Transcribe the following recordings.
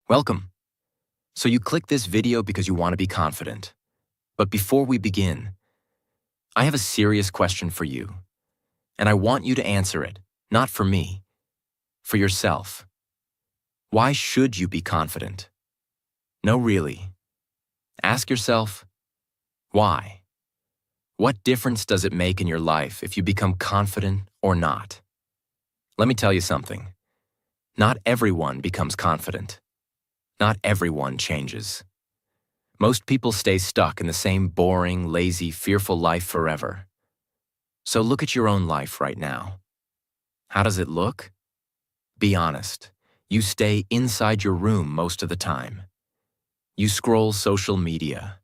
Welcome. So you clicked this video because you want to be confident. But before we begin, I have a serious question for you, and I want you to answer it, not for me, for yourself. Why should you be confident? No, really. Ask yourself, why? What difference does it make in your life if you become confident or not? Let me tell you something. Not everyone becomes confident. Not everyone changes. Most people stay stuck in the same boring, lazy, fearful life forever. So look at your own life right now. How does it look? Be honest. You stay inside your room most of the time. You scroll social media.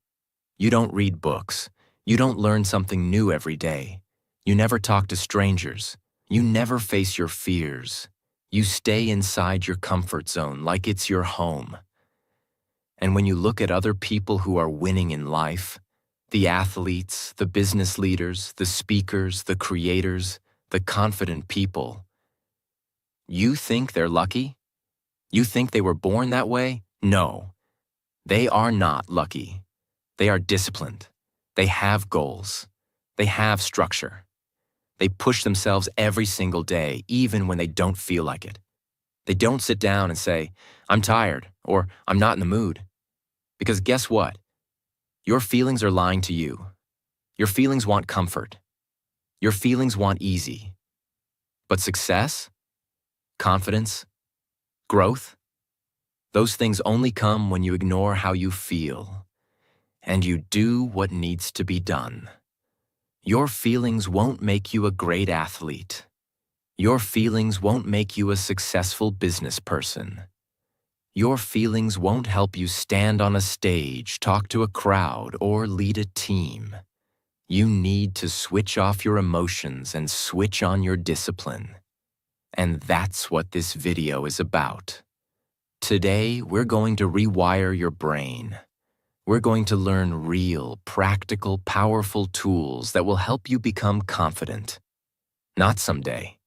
You don't read books. You don't learn something new every day. You never talk to strangers. You never face your fears. You stay inside your comfort zone like it's your home. And when you look at other people who are winning in life, the athletes, the business leaders, the speakers, the creators, the confident people, you think they're lucky? You think they were born that way? No, they are not lucky. They are disciplined. They have goals. They have structure. They push themselves every single day, even when they don't feel like it. They don't sit down and say, "I'm tired," or "I'm not in the mood." Because guess what? Your feelings are lying to you. Your feelings want comfort. Your feelings want easy. But success, confidence, growth, those things only come when you ignore how you feel and you do what needs to be done. Your feelings won't make you a great athlete. Your feelings won't make you a successful business person. Your feelings won't help you stand on a stage, talk to a crowd, or lead a team. You need to switch off your emotions and switch on your discipline. And that's what this video is about. Today, we're going to rewire your brain. We're going to learn real, practical, powerful tools that will help you become confident. Not someday,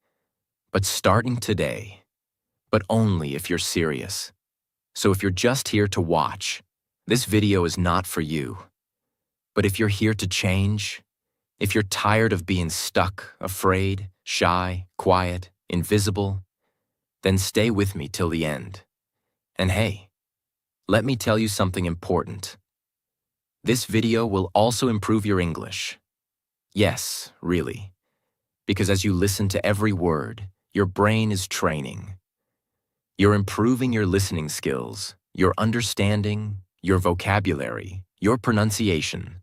but starting today. But only if you're serious. So if you're just here to watch, this video is not for you. But if you're here to change, if you're tired of being stuck, afraid, shy, quiet, invisible, then stay with me till the end. And hey, let me tell you something important. This video will also improve your English. Yes, really. Because as you listen to every word, your brain is training. You're improving your listening skills, your understanding, your vocabulary, your pronunciation.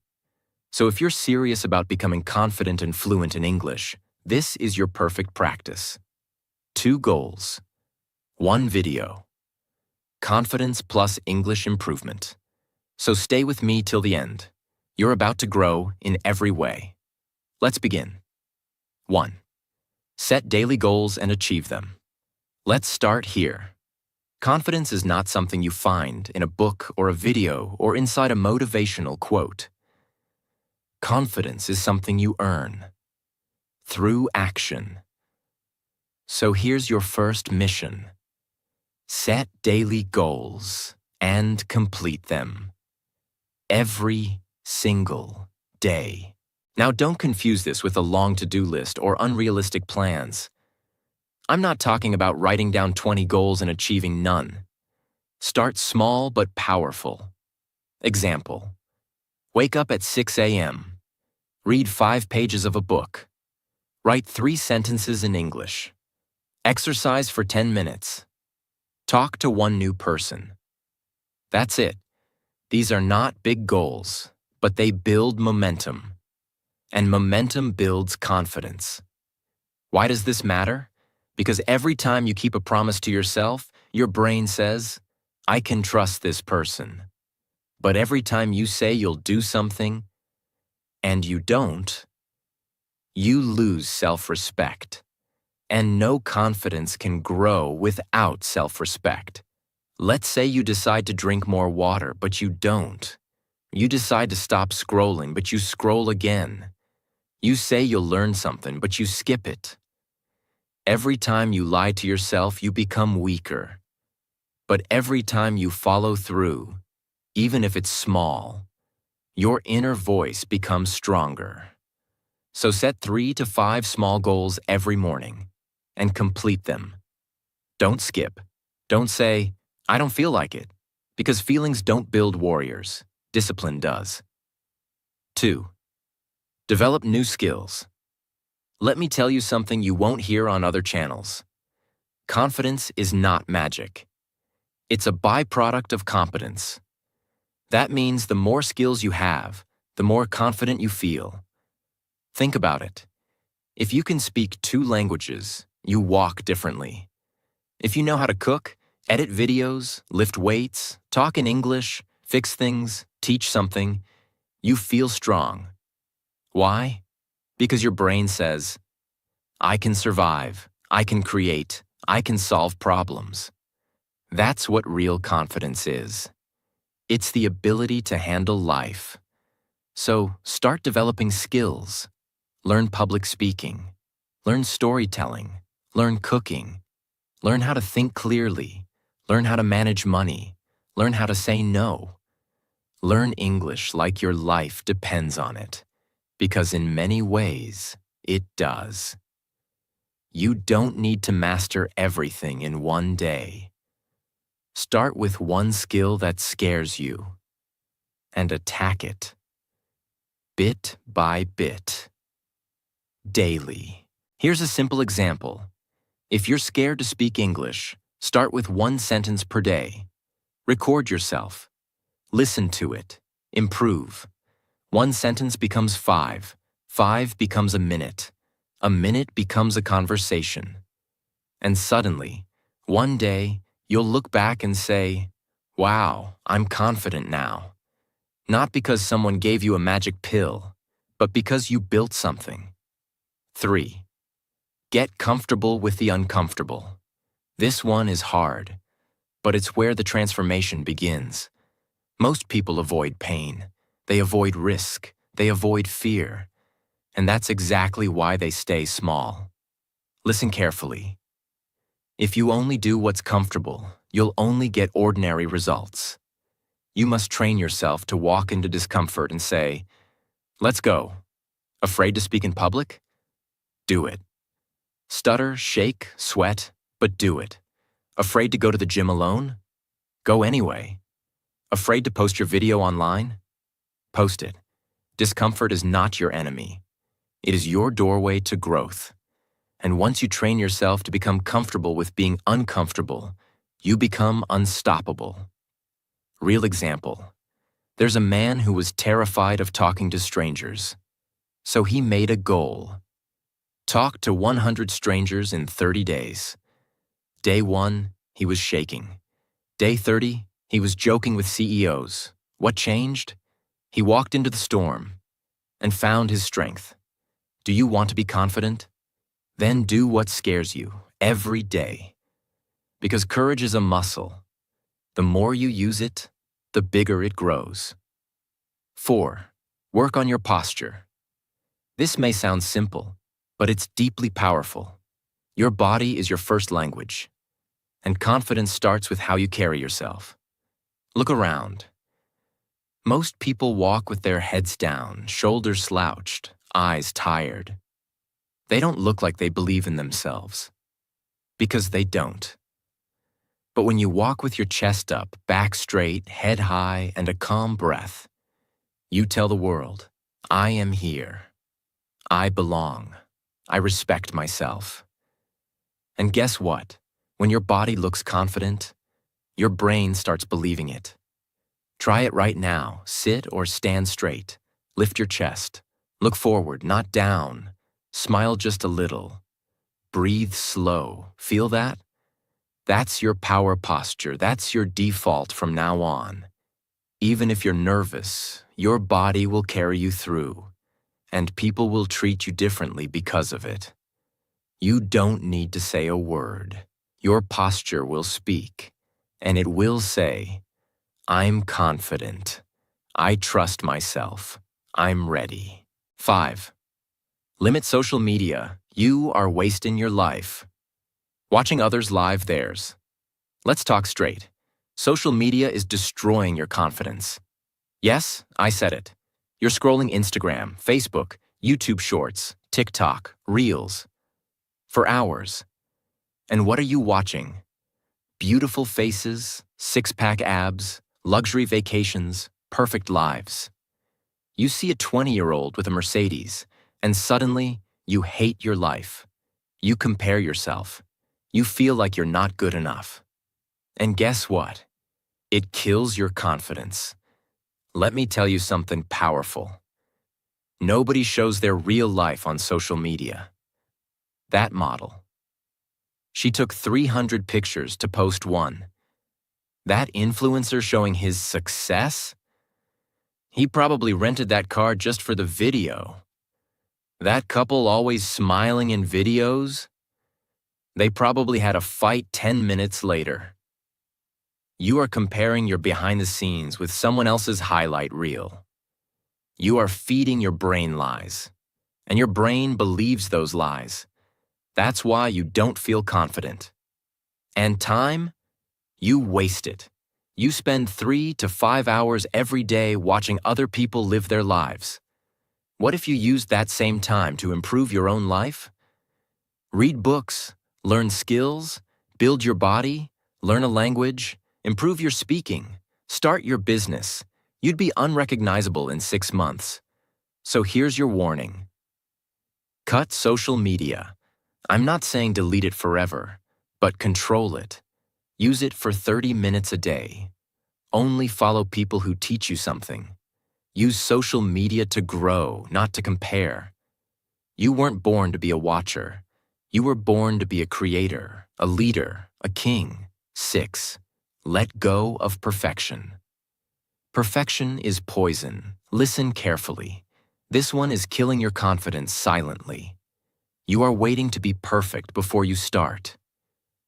So if you're serious about becoming confident and fluent in English, this is your perfect practice. 2 goals. 1 video. Confidence plus English improvement. So stay with me till the end. You're about to grow in every way. Let's begin. 1. Set daily goals and achieve them. Let's start here. Confidence is not something you find in a book or a video or inside a motivational quote. Confidence is something you earn through action. So here's your first mission. Set daily goals and complete them. Every single day. Now don't confuse this with a long to-do list or unrealistic plans. I'm not talking about writing down 20 goals and achieving none. Start small but powerful. Example: wake up at 6 a.m. Read 5 pages of a book. Write 3 sentences in English. Exercise for 10 minutes. Talk to 1 new person. That's it. These are not big goals, but they build momentum. And momentum builds confidence. Why does this matter? Because every time you keep a promise to yourself, your brain says, "I can trust this person." But every time you say you'll do something, and you don't, you lose self-respect. And no confidence can grow without self-respect. Let's say you decide to drink more water, but you don't. You decide to stop scrolling, but you scroll again. You say you'll learn something, but you skip it. Every time you lie to yourself, you become weaker. But every time you follow through, even if it's small, your inner voice becomes stronger. So set 3 to 5 small goals every morning and complete them. Don't skip. Don't say, I don't feel like it, because feelings don't build warriors. Discipline does. 2. Develop new skills. Let me tell you something you won't hear on other channels. Confidence is not magic. It's a byproduct of competence. That means the more skills you have, the more confident you feel. Think about it. If you can speak 2 languages, you walk differently. If you know how to cook, edit videos, lift weights, talk in English, fix things, teach something, you feel strong. Why? Because your brain says, I can survive, I can create, I can solve problems. That's what real confidence is. It's the ability to handle life. So start developing skills. Learn public speaking. Learn storytelling. Learn cooking. Learn how to think clearly. Learn how to manage money. Learn how to say no. Learn English like your life depends on it, because in many ways, it does. You don't need to master everything in one day. Start with one skill that scares you and attack it, bit by bit, daily. Here's a simple example. If you're scared to speak English, start with 1 sentence per day. Record yourself. Listen to it. Improve. 1 sentence becomes 5. 5 becomes a minute. A minute becomes a conversation. And suddenly, one day, you'll look back and say, wow, I'm confident now. Not because someone gave you a magic pill, but because you built something. 3. Get comfortable with the uncomfortable. This one is hard, but it's where the transformation begins. Most people avoid pain. They avoid risk. They avoid fear. And that's exactly why they stay small. Listen carefully. If you only do what's comfortable, you'll only get ordinary results. You must train yourself to walk into discomfort and say, let's go. Afraid to speak in public? Do it. Stutter, shake, sweat, but do it. Afraid to go to the gym alone? Go anyway. Afraid to post your video online? Post it. Discomfort is not your enemy. It is your doorway to growth. And once you train yourself to become comfortable with being uncomfortable, you become unstoppable. Real example. There's a man who was terrified of talking to strangers. So he made a goal. Talk to 100 strangers in 30 days. Day 1, he was shaking. Day 30, he was joking with CEOs. What changed? He walked into the storm and found his strength. Do you want to be confident? Then do what scares you every day. Because courage is a muscle. The more you use it, the bigger it grows. 4. Work on your posture. This may sound simple, but it's deeply powerful. Your body is your first language, and confidence starts with how you carry yourself. Look around. Most people walk with their heads down, shoulders slouched, eyes tired. They don't look like they believe in themselves, because they don't. But when you walk with your chest up, back straight, head high, and a calm breath, you tell the world, I am here. I belong. I respect myself. And guess what? When your body looks confident, your brain starts believing it. Try it right now. Sit or stand straight. Lift your chest. Look forward, not down. Smile just a little. Breathe slow. Feel that? That's your power posture. That's your default from now on. Even if you're nervous, your body will carry you through, and people will treat you differently because of it. You don't need to say a word. Your posture will speak, and it will say, I'm confident. I trust myself. I'm ready. 5. Limit social media. You are wasting your life. Watching others live theirs. Let's talk straight. Social media is destroying your confidence. Yes, I said it. You're scrolling Instagram, Facebook, YouTube Shorts, TikTok, Reels for hours. And what are you watching? Beautiful faces, six-pack abs, luxury vacations, perfect lives. You see a 20-year-old with a Mercedes, and suddenly you hate your life. You compare yourself. You feel like you're not good enough. And guess what? It kills your confidence. Let me tell you something powerful. Nobody shows their real life on social media. That model. She took 300 pictures to post one. That influencer showing his success? He probably rented that car just for the video. That couple always smiling in videos? They probably had a fight 10 minutes later. You are comparing your behind the scenes with someone else's highlight reel. You are feeding your brain lies, and your brain believes those lies. That's why you don't feel confident. And time? You waste it. You spend 3 to 5 hours every day watching other people live their lives. What if you used that same time to improve your own life? Read books, learn skills, build your body, learn a language, improve your speaking, start your business. You'd be unrecognizable in 6 months. So here's your warning. Cut social media. I'm not saying delete it forever, but control it. Use it for 30 minutes a day. Only follow people who teach you something. Use social media to grow, not to compare. You weren't born to be a watcher. You were born to be a creator, a leader, a king. 6. Let go of perfection. Perfection is poison. Listen carefully. This one is killing your confidence silently. You are waiting to be perfect before you start.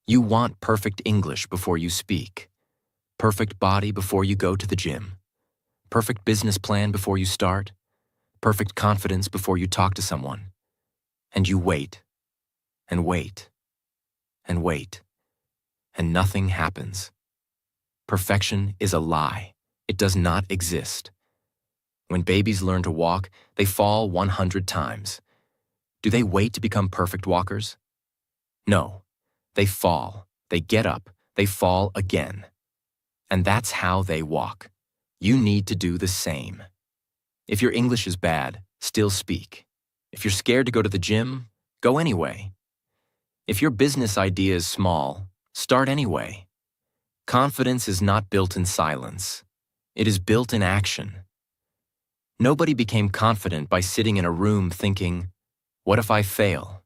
You want perfect English before you speak. Perfect body before you go to the gym. Perfect business plan before you start. Perfect confidence before you talk to someone. And you wait, and wait, and wait, and nothing happens. Perfection is a lie. It does not exist. When babies learn to walk, they fall 100 times. Do they wait to become perfect walkers? No. They fall, they get up, they fall again. And that's how they walk. You need to do the same. If your English is bad, still speak. If you're scared to go to the gym, go anyway. If your business idea is small, start anyway. Confidence is not built in silence. It is built in action. Nobody became confident by sitting in a room thinking, what if I fail?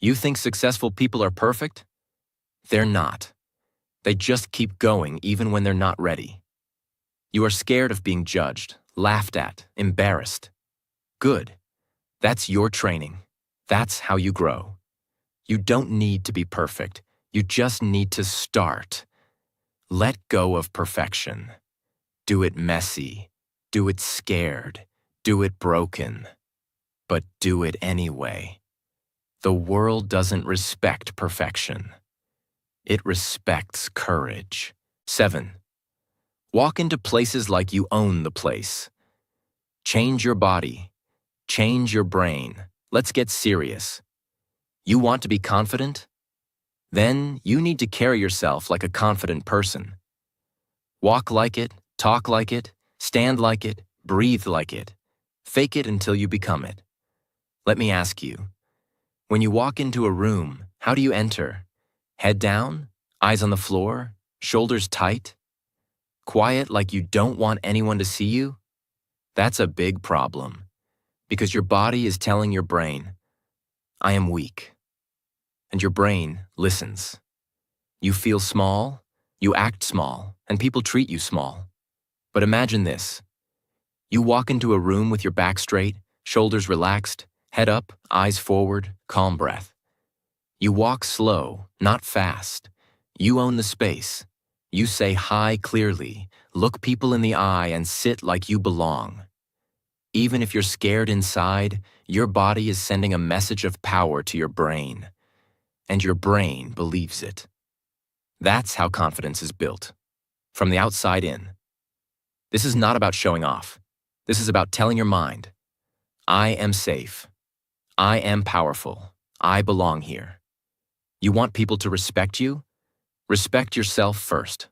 You think successful people are perfect? They're not. They just keep going even when they're not ready. You are scared of being judged, laughed at, embarrassed. Good. That's your training. That's how you grow. You don't need to be perfect. You just need to start. Let go of perfection. Do it messy. Do it scared. Do it broken. But do it anyway. The world doesn't respect perfection. It respects courage. 7. Walk into places like you own the place. Change your body. Change your brain. Let's get serious. You want to be confident? Then you need to carry yourself like a confident person. Walk like it, talk like it, stand like it, breathe like it. Fake it until you become it. Let me ask you, when you walk into a room, how do you enter? Head down? Eyes on the floor? Shoulders tight? Quiet like you don't want anyone to see you? That's a big problem, because your body is telling your brain, I am weak. And your brain listens. You feel small, you act small, and people treat you small. But imagine this. You walk into a room with your back straight, shoulders relaxed, head up, eyes forward, calm breath. You walk slow, not fast. You own the space. You say hi clearly, look people in the eye, and sit like you belong. Even if you're scared inside, your body is sending a message of power to your brain. And your brain believes it. That's how confidence is built. from the outside in. This is not about showing off. This is about telling your mind, I am safe. I am powerful. I belong here. You want people to respect you? Respect yourself first.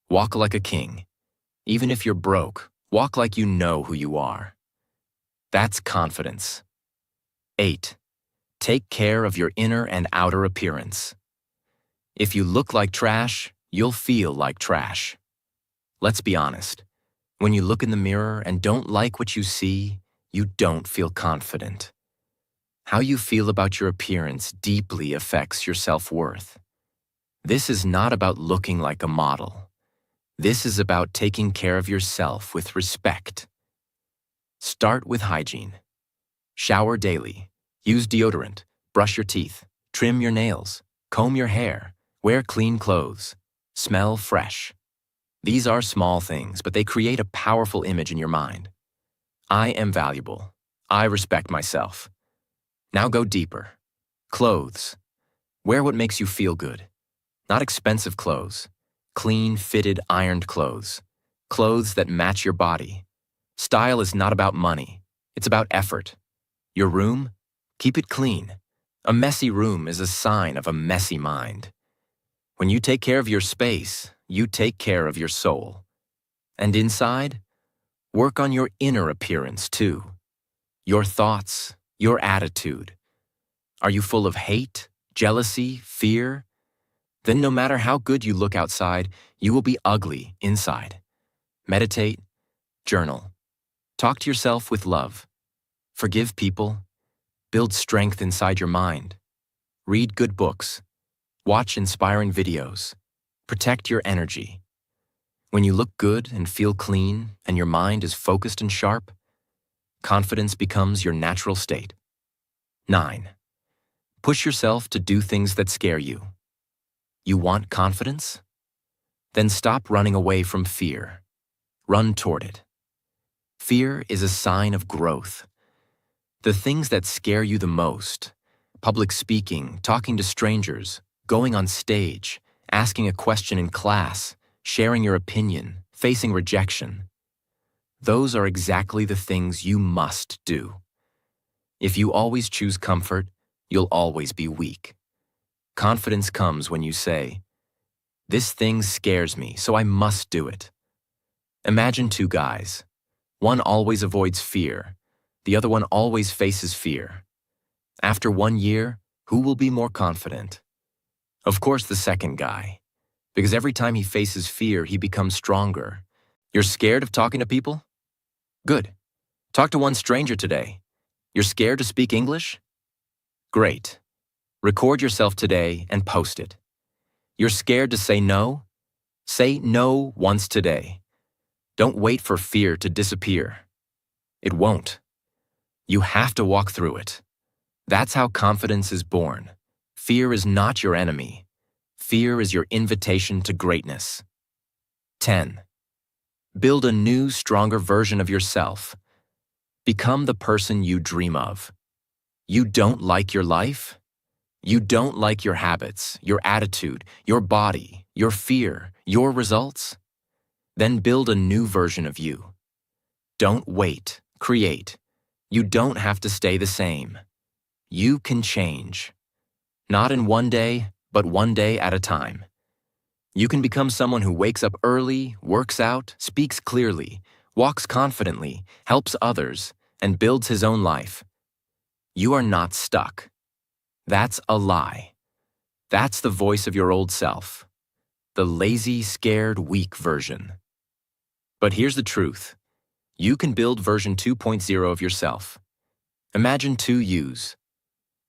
Walk like a king. Even if you're broke, walk like you know who you are. That's confidence. 8. Take care of your inner and outer appearance. If you look like trash, you'll feel like trash. Let's be honest. When you look in the mirror and don't like what you see, you don't feel confident. How you feel about your appearance deeply affects your self-worth. This is not about looking like a model. This is about taking care of yourself with respect. Start with hygiene. Shower daily. Use deodorant. Brush your teeth. Trim your nails. Comb your hair. Wear clean clothes. Smell fresh. These are small things, but they create a powerful image in your mind. I am valuable. I respect myself. Now go deeper. Clothes. Wear what makes you feel good. Not expensive clothes. Clean, fitted, ironed clothes. Clothes that match your body. Style is not about money. It's about effort. Your room? Keep it clean. A messy room is a sign of a messy mind. When you take care of your space, you take care of your soul. And inside, work on your inner appearance too. Your thoughts, your attitude. Are you full of hate, jealousy, fear? Then no matter how good you look outside, you will be ugly inside. Meditate, journal. Talk to yourself with love. Forgive people. Build strength inside your mind. Read good books. Watch inspiring videos. Protect your energy. When you look good and feel clean and your mind is focused and sharp, confidence becomes your natural state. 9. Push yourself to do things that scare you. You want confidence? Then stop running away from fear. Run toward it. Fear is a sign of growth. The things that scare you the most, public speaking, talking to strangers, going on stage, asking a question in class, sharing your opinion, facing rejection. Those are exactly the things you must do. If you always choose comfort, you'll always be weak. Confidence comes when you say, "This thing scares me, so I must do it." Imagine two guys. One always avoids fear. The other one always faces fear. After 1 year, who will be more confident? Of course, the second guy. Because every time he faces fear, he becomes stronger. You're scared of talking to people? Good. Talk to one stranger today. You're scared to speak English? Great. Record yourself today and post it. You're scared to say no? Say no once today. Don't wait for fear to disappear. It won't. You have to walk through it. That's how confidence is born. Fear is not your enemy. Fear is your invitation to greatness. 10. Build a new, stronger version of yourself. Become the person you dream of. You don't like your life? You don't like your habits, your attitude, your body, your fear, your results? Then build a new version of you. Don't wait, create. You don't have to stay the same. You can change. Not in one day, but one day at a time. You can become someone who wakes up early, works out, speaks clearly, walks confidently, helps others, and builds his own life. You are not stuck. That's a lie. That's the voice of your old self. The lazy, scared, weak version. But here's the truth. You can build version 2.0 of yourself. Imagine two yous.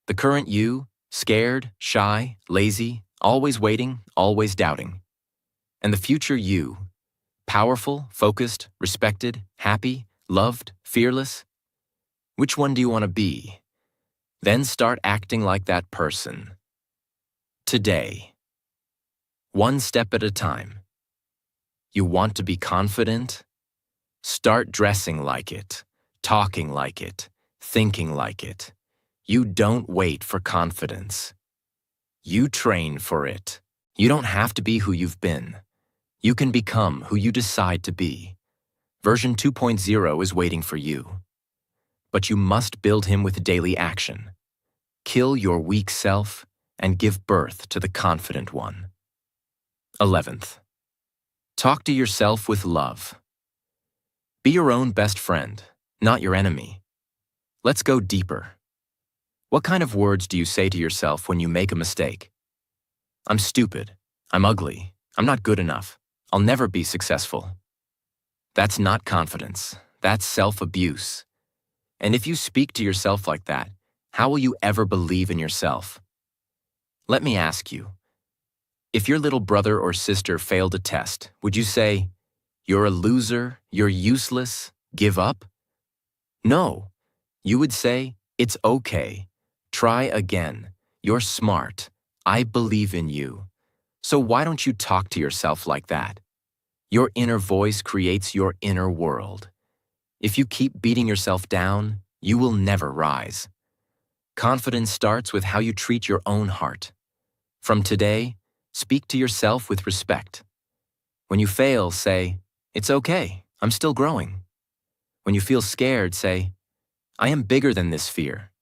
The current you, scared, shy, lazy, always waiting, always doubting. And the future you, powerful, focused, respected, happy, loved, fearless. Which one do you want to be? Then start acting like that person. Today. One step at a time. You want to be confident? Start dressing like it, talking like it, thinking like it. You don't wait for confidence. You train for it. You don't have to be who you've been. You can become who you decide to be. Version 2.0 is waiting for you. But you must build him with daily action. Kill your weak self and give birth to the confident one. 11th. Talk to yourself with love. Be your own best friend, not your enemy. Let's go deeper. What kind of words do you say to yourself when you make a mistake? I'm stupid. I'm ugly. I'm not good enough. I'll never be successful. That's not confidence. That's self-abuse. And if you speak to yourself like that, how will you ever believe in yourself? Let me ask you, if your little brother or sister failed a test, would you say, "You're a loser, you're useless, give up"? No. You would say, "It's okay. Try again. You're smart. I believe in you." So why don't you talk to yourself like that? Your inner voice creates your inner world. If you keep beating yourself down, you will never rise. Confidence starts with how you treat your own heart. From today, speak to yourself with respect. When you fail, say, "It's okay, I'm still growing." When you feel scared, say, "I am bigger than this fear."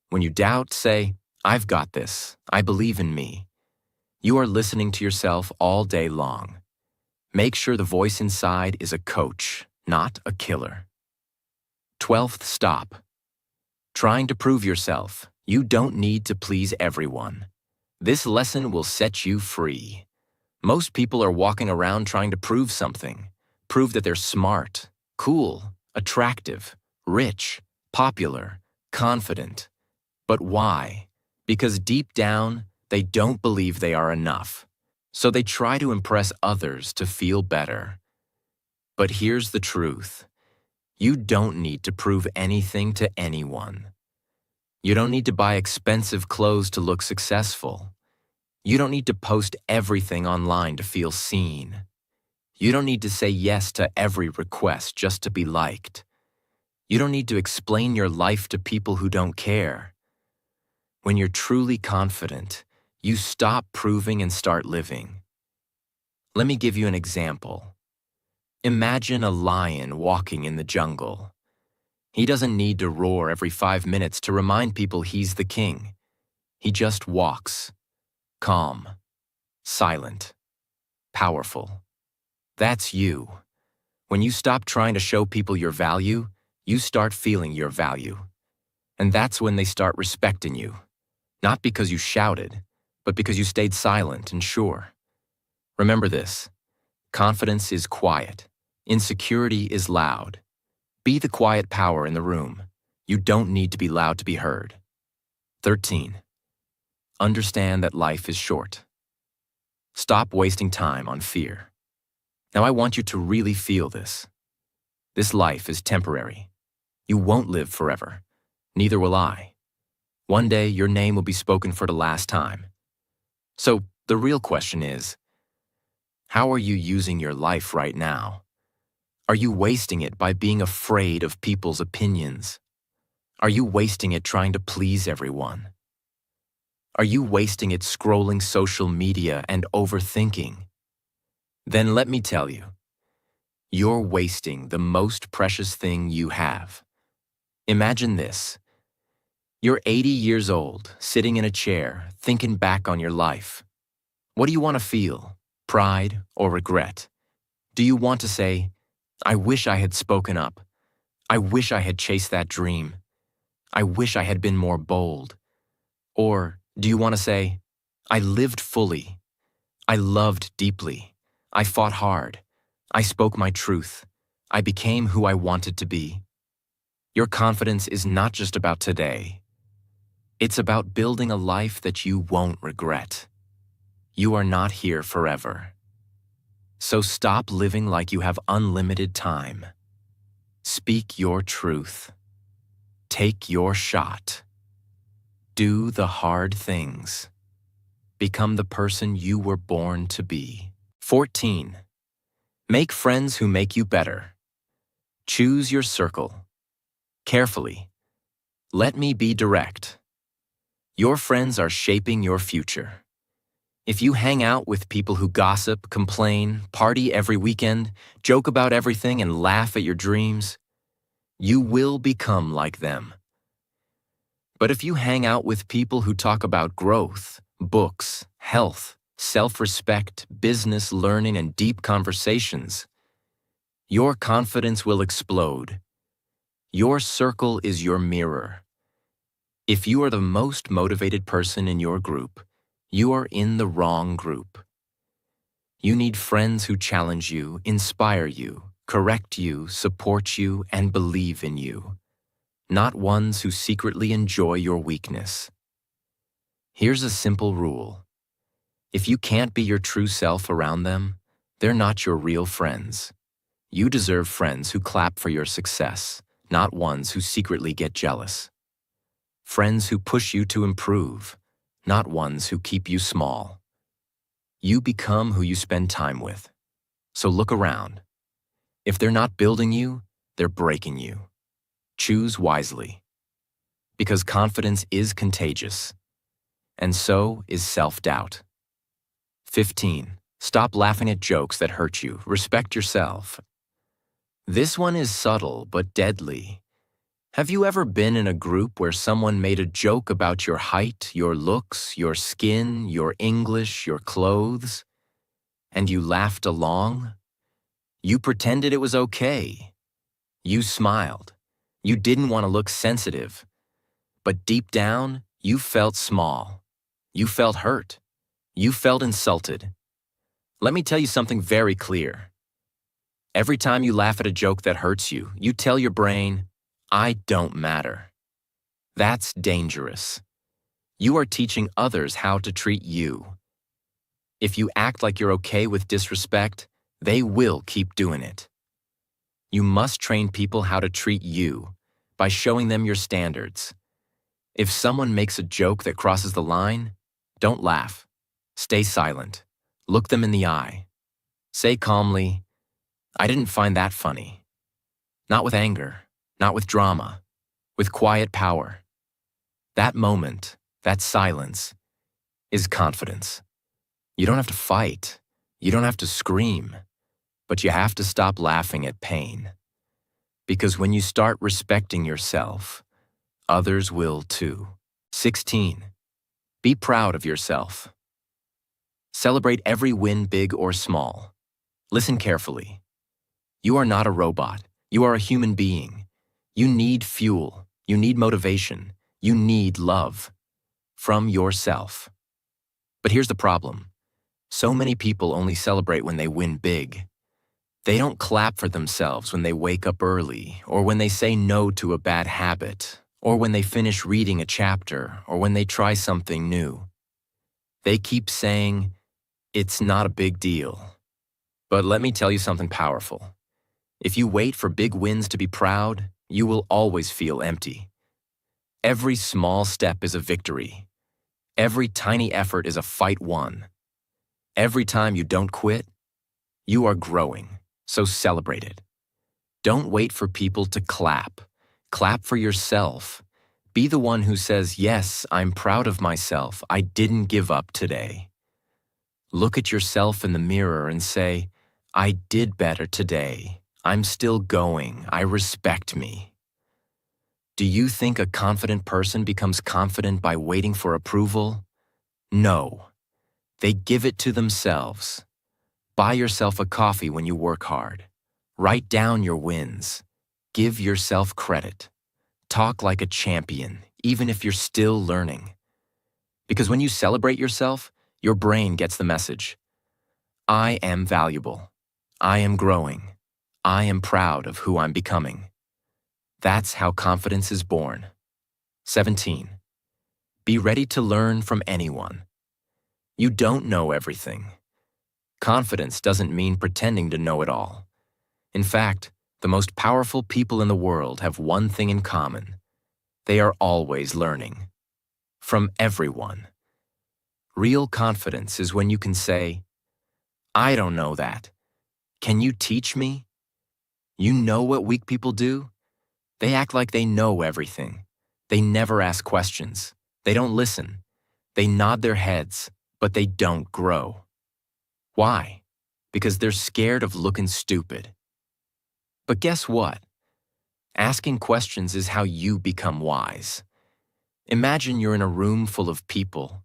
When you doubt, say, "I've got this, I believe in me." You are listening to yourself all day long. Make sure the voice inside is a coach, not a killer. 12th stop. Trying to prove yourself. You don't need to please everyone. This lesson will set you free. Most people are walking around trying to prove something. Prove that they're smart, cool, attractive, rich, popular, confident. But why? Because deep down, they don't believe they are enough. So they try to impress others to feel better. But here's the truth. You don't need to prove anything to anyone. You don't need to buy expensive clothes to look successful. You don't need to post everything online to feel seen. You don't need to say yes to every request just to be liked. You don't need to explain your life to people who don't care. When you're truly confident, you stop proving and start living. Let me give you an example. Imagine a lion walking in the jungle. He doesn't need to roar every 5 minutes to remind people he's the king. He just walks, calm, silent, powerful. That's you. When you stop trying to show people your value, you start feeling your value. And that's when they start respecting you. Not because you shouted, but because you stayed silent and sure. Remember this. Confidence is quiet. Insecurity is loud. Be the quiet power in the room. You don't need to be loud to be heard. 13. Understand that life is short. Stop wasting time on fear. Now I want you to really feel this. This life is temporary. You won't live forever. Neither will I. One day your name will be spoken for the last time. So the real question is, how are you using your life right now? Are you wasting it by being afraid of people's opinions? Are you wasting it trying to please everyone? Are you wasting it scrolling social media and overthinking? Then let me tell you, you're wasting the most precious thing you have. Imagine this. You're 80 years old, sitting in a chair, thinking back on your life. What do you want to feel? Pride or regret? Do you want to say, "I wish I had spoken up. I wish I had chased that dream. I wish I had been more bold"? Or do you want to say, "I lived fully. I loved deeply. I fought hard. I spoke my truth. I became who I wanted to be"? Your confidence is not just about today. It's about building a life that you won't regret. You are not here forever. So stop living like you have unlimited time. Speak your truth. Take your shot. Do the hard things. Become the person you were born to be. 14. Make friends who make you better. Choose your circle. Carefully. Let me be direct. Your friends are shaping your future. If you hang out with people who gossip, complain, party every weekend, joke about everything, and laugh at your dreams, you will become like them. But if you hang out with people who talk about growth, books, health, self-respect, business, learning, and deep conversations, your confidence will explode. Your circle is your mirror. If you are the most motivated person in your group, you are in the wrong group. You need friends who challenge you, inspire you, correct you, support you, and believe in you, not ones who secretly enjoy your weakness. Here's a simple rule. If you can't be your true self around them, they're not your real friends. You deserve friends who clap for your success, not ones who secretly get jealous. Friends who push you to improve, not ones who keep you small. You become who you spend time with. So look around. If they're not building you, they're breaking you. Choose wisely. Because confidence is contagious, and so is self-doubt. 15. Stop laughing at jokes that hurt you. Respect yourself. This one is subtle but deadly. Have you ever been in a group where someone made a joke about your height, your looks, your skin, your English, your clothes, and you laughed along? You pretended it was okay. You smiled. You didn't want to look sensitive. But deep down, you felt small. You felt hurt. You felt insulted. Let me tell you something very clear. Every time you laugh at a joke that hurts you, you tell your brain, I don't matter. That's dangerous. You are teaching others how to treat you. If you act like you're okay with disrespect, they will keep doing it. You must train people how to treat you by showing them your standards. If someone makes a joke that crosses the line, don't laugh. Stay silent. Look them in the eye. Say calmly, I didn't find that funny. Not with anger, not with drama, with quiet power. That moment, that silence, is confidence. You don't have to fight. You don't have to scream. But you have to stop laughing at pain. Because when you start respecting yourself, others will too. 16. Be proud of yourself. Celebrate every win, big or small. Listen carefully. You are not a robot. You are a human being. You need fuel. You need motivation. You need love from yourself. But here's the problem. So many people only celebrate when they win big. They don't clap for themselves when they wake up early, or when they say no to a bad habit, or when they finish reading a chapter, or when they try something new. They keep saying, it's not a big deal. But let me tell you something powerful. If you wait for big wins to be proud, you will always feel empty. Every small step is a victory. Every tiny effort is a fight won. Every time you don't quit, you are growing, so celebrate it. Don't wait for people to clap. Clap for yourself. Be the one who says, yes, I'm proud of myself. I didn't give up today. Look at yourself in the mirror and say, I did better today. I'm still going. I respect me. Do you think a confident person becomes confident by waiting for approval? No. They give it to themselves. Buy yourself a coffee when you work hard. Write down your wins. Give yourself credit. Talk like a champion, even if you're still learning. Because when you celebrate yourself, your brain gets the message. I am valuable. I am growing. I am proud of who I'm becoming. That's how confidence is born. 17. Be ready to learn from anyone. You don't know everything. Confidence doesn't mean pretending to know it all. In fact, the most powerful people in the world have one thing in common. They are always learning. From everyone. Real confidence is when you can say, I don't know that. Can you teach me? You know what weak people do? They act like they know everything. They never ask questions. They don't listen. They nod their heads, but they don't grow. Why? Because they're scared of looking stupid. But guess what? Asking questions is how you become wise. Imagine you're in a room full of people.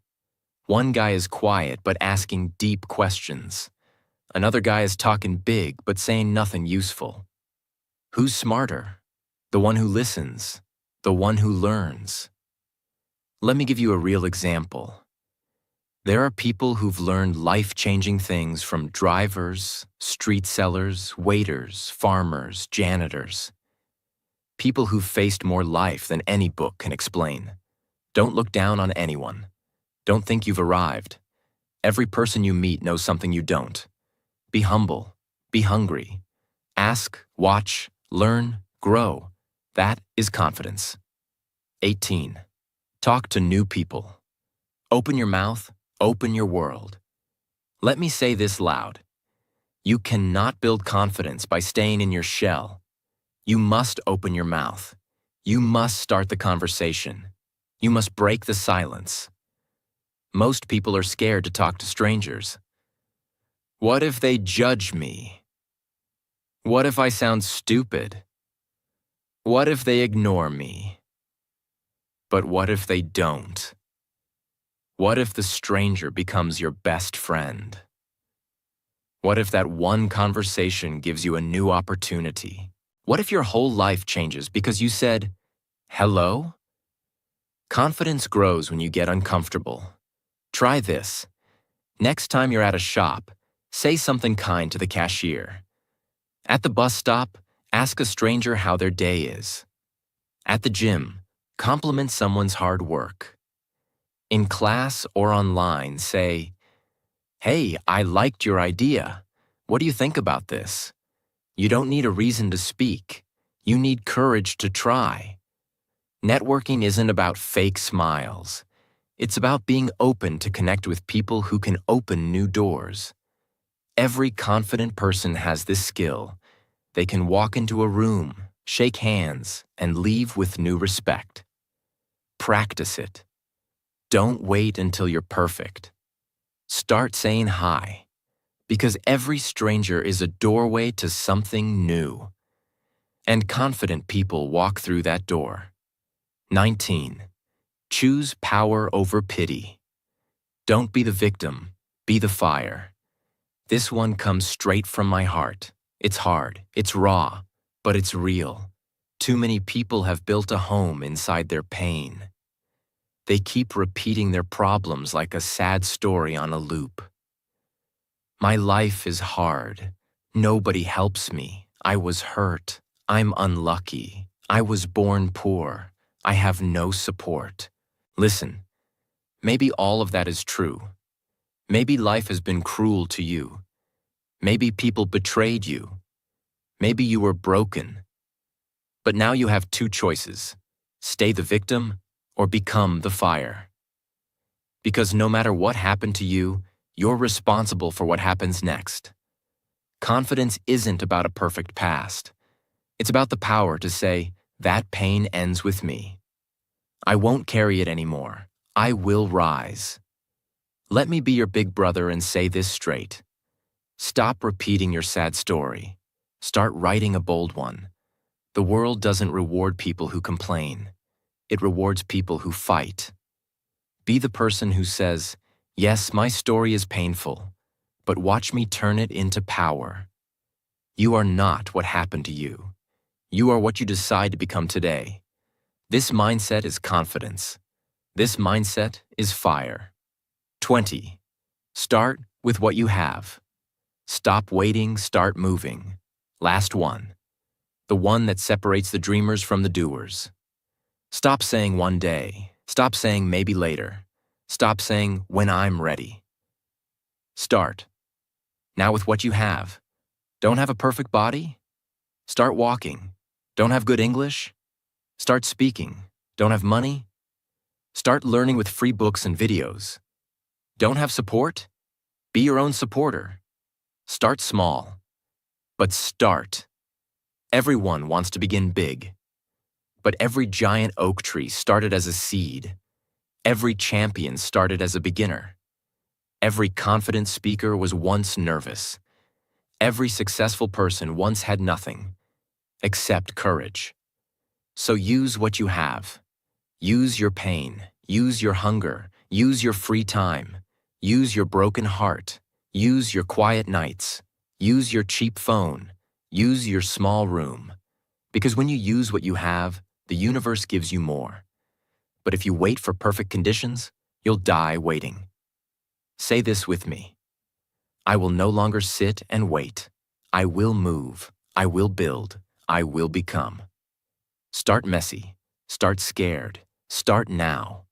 One guy is quiet but asking deep questions. Another guy is talking big but saying nothing useful. Who's smarter? The one who listens, the one who learns. Let me give you a real example. There are people who've learned life-changing things from drivers, street sellers, waiters, farmers, janitors. People who've faced more life than any book can explain. Don't look down on anyone. Don't think you've arrived. Every person you meet knows something you don't. Be humble. Be hungry. Ask, watch, learn, grow. That is confidence. 18. Talk to new people. Open your mouth, open your world. Let me say this loud. You cannot build confidence by staying in your shell. You must open your mouth. You must start the conversation. You must break the silence. Most people are scared to talk to strangers. What if they judge me? What if I sound stupid? What if they ignore me? But what if they don't? What if the stranger becomes your best friend? What if that one conversation gives you a new opportunity? What if your whole life changes because you said, hello? Confidence grows when you get uncomfortable. Try this. Next time you're at a shop, say something kind to the cashier. At the bus stop, ask a stranger how their day is. At the gym, compliment someone's hard work. In class or online, say, hey, I liked your idea. What do you think about this? You don't need a reason to speak. You need courage to try. Networking isn't about fake smiles. It's about being open to connect with people who can open new doors. Every confident person has this skill. They can walk into a room, shake hands, and leave with new respect. Practice it. Don't wait until you're perfect. Start saying hi, because every stranger is a doorway to something new. And confident people walk through that door. 19. Choose power over pity. Don't be the victim, be the fire. This one comes straight from my heart. It's hard, it's raw, but it's real. Too many people have built a home inside their pain. They keep repeating their problems like a sad story on a loop. My life is hard. Nobody helps me. I was hurt. I'm unlucky. I was born poor. I have no support. Listen, maybe all of that is true. Maybe life has been cruel to you. Maybe people betrayed you. Maybe you were broken. But now you have two choices: stay the victim or become the fire. Because no matter what happened to you, you're responsible for what happens next. Confidence isn't about a perfect past. It's about the power to say, that pain ends with me. I won't carry it anymore. I will rise. Let me be your big brother and say this straight. Stop repeating your sad story. Start writing a bold one. The world doesn't reward people who complain. It rewards people who fight. Be the person who says, yes, my story is painful, but watch me turn it into power. You are not what happened to you. You are what you decide to become today. This mindset is confidence. This mindset is fire. 20. Start with what you have. Stop waiting, start moving. Last one. The one that separates the dreamers from the doers. Stop saying one day. Stop saying maybe later. Stop saying when I'm ready. Start. Now with what you have. Don't have a perfect body? Start walking. Don't have good English? Start speaking. Don't have money? Start learning with free books and videos. Don't have support? Be your own supporter. Start small. But start. Everyone wants to begin big. But every giant oak tree started as a seed. Every champion started as a beginner. Every confident speaker was once nervous. Every successful person once had nothing except courage. So use what you have. Use your pain. Use your hunger. Use your free time. Use your broken heart. Use your quiet nights. Use your cheap phone. Use your small room. Because when you use what you have, the universe gives you more. But if you wait for perfect conditions, you'll die waiting. Say this with me. I will no longer sit and wait. I will move. I will build. I will become. Start messy. Start scared. Start now.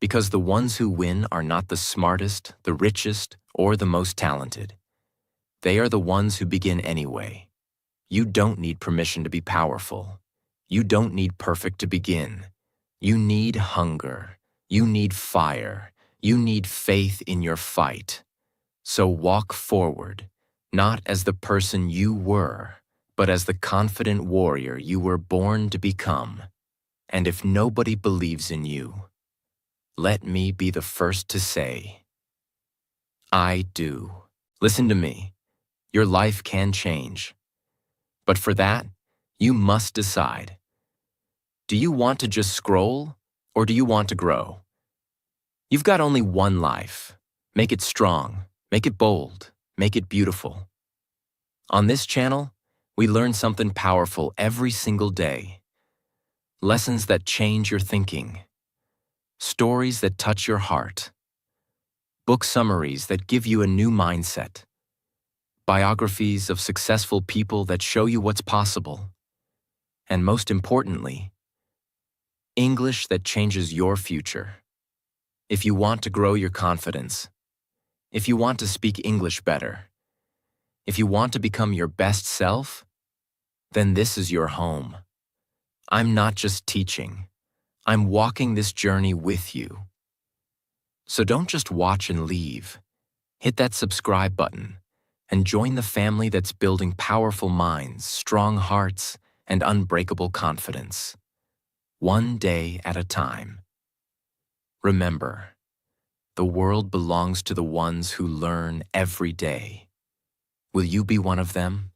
Because the ones who win are not the smartest, the richest, or the most talented. They are the ones who begin anyway. You don't need permission to be powerful. You don't need perfect to begin. You need hunger. You need fire. You need faith in your fight. So walk forward, not as the person you were, but as the confident warrior you were born to become. And if nobody believes in you, let me be the first to say, I do. Listen to me. Your life can change. But for that, you must decide. Do you want to just scroll, or do you want to grow? You've got only one life. Make it strong, make it bold, make it beautiful. On this channel, we learn something powerful every single day. Lessons that change your thinking. Stories that touch your heart. Book summaries that give you a new mindset. Biographies of successful people that show you what's possible. And most importantly, English that changes your future. If you want to grow your confidence, if you want to speak English better, if you want to become your best self, then this is your home. I'm not just teaching. I'm walking this journey with you. So don't just watch and leave. Hit that subscribe button and join the family that's building powerful minds, strong hearts, and unbreakable confidence. One day at a time. Remember, the world belongs to the ones who learn every day. Will you be one of them?